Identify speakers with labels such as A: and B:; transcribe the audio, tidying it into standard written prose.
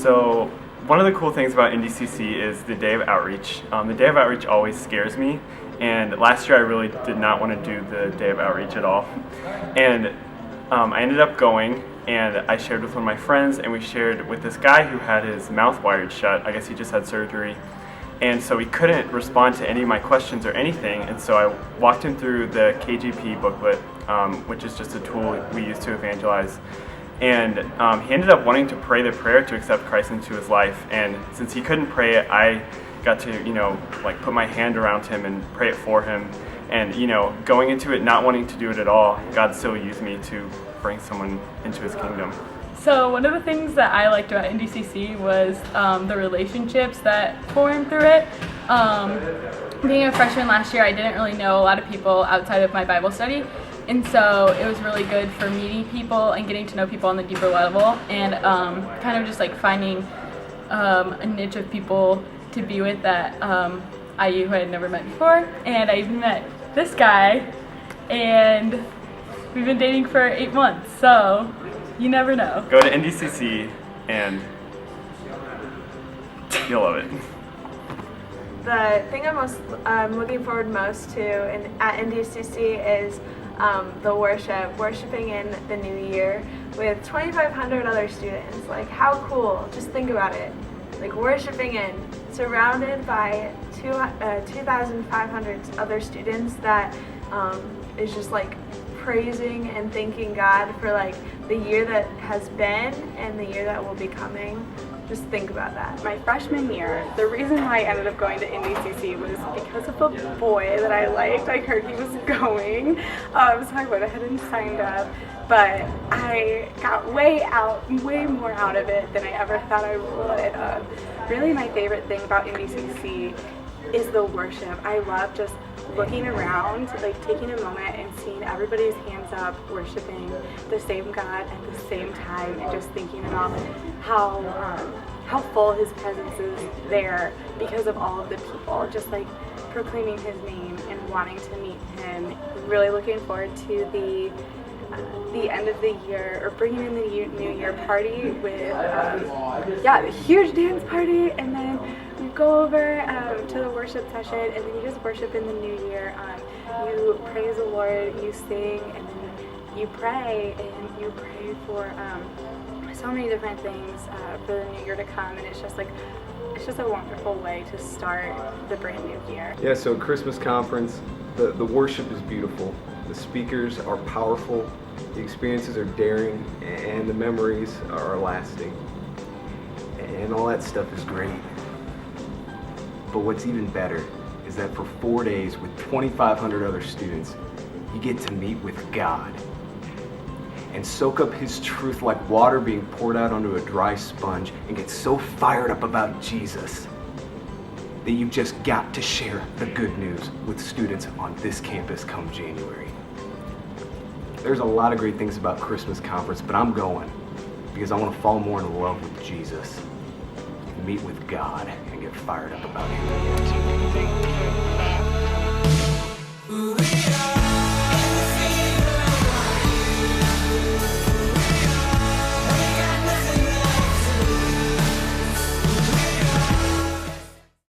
A: So one of the cool things about IndyCC is the day of outreach. The day of outreach always scares me, and last year I really did not want to do the day of outreach at all. And I ended up going, and I shared with one of my friends, and we shared with this guy who had his mouth wired shut. I guess he just had surgery. And so he couldn't respond to any of my questions or anything, and so I walked him through the KJP booklet, which is just a tool we use to evangelize. And he ended up wanting to pray the prayer to accept Christ into his life. And since he couldn't pray it, I got to, put my hand around him and pray it for him. And, going into it not wanting to do it at all, God still used me to bring someone into his kingdom.
B: So one of the things that I liked about IndyCC was the relationships that formed through it. Being a freshman last year, I didn't really know a lot of people outside of my Bible study. And so it was really good for meeting people and getting to know people on the deeper level, and kind of just like finding a niche of people to be with that who I had never met before. And I even met this guy, and we've been dating for 8 months, so you never know.
A: Go to IndyCC and you'll love it.
C: The thing I'm looking forward most to at IndyCC is the worshiping in the new year with 2,500 other students. Like, how cool, just think about it. Like, worshiping surrounded by 2,500 other students that is just like praising and thanking God for like the year that has been and the year that will be coming. Just think about that.
D: My freshman year, the reason why I ended up going to IndyCC was because of a boy that I liked. I heard he was going, so I went ahead and signed up. But I got way more out of it than I ever thought I would. Really, my favorite thing about IndyCC is the worship. I love just looking around, like taking a moment and seeing everybody's hands up, worshiping the same God at the same time, and just thinking about how full His presence is there because of all of the people, just like proclaiming His name and wanting to meet Him. Really looking forward to the end of the year, or bringing in the New Year party with the huge dance party, and then we go over to the worship session, and then you just worship in the new year. You praise the Lord, you sing, and then you pray, and you pray for so many different things for the new year to come, and it's just a wonderful way to start the brand new year.
E: Yeah, so Christmas conference, the worship is beautiful. The speakers are powerful, the experiences are daring, and the memories are lasting. And all that stuff is great. But what's even better is that for 4 days with 2,500 other students, you get to meet with God and soak up His truth like water being poured out onto a dry sponge, and get so fired up about Jesus that you've just got to share the good news with students on this campus come January. There's a lot of great things about Christmas conference, but I'm going because I want to fall more in love with Jesus, meet with God, and get fired up about Him.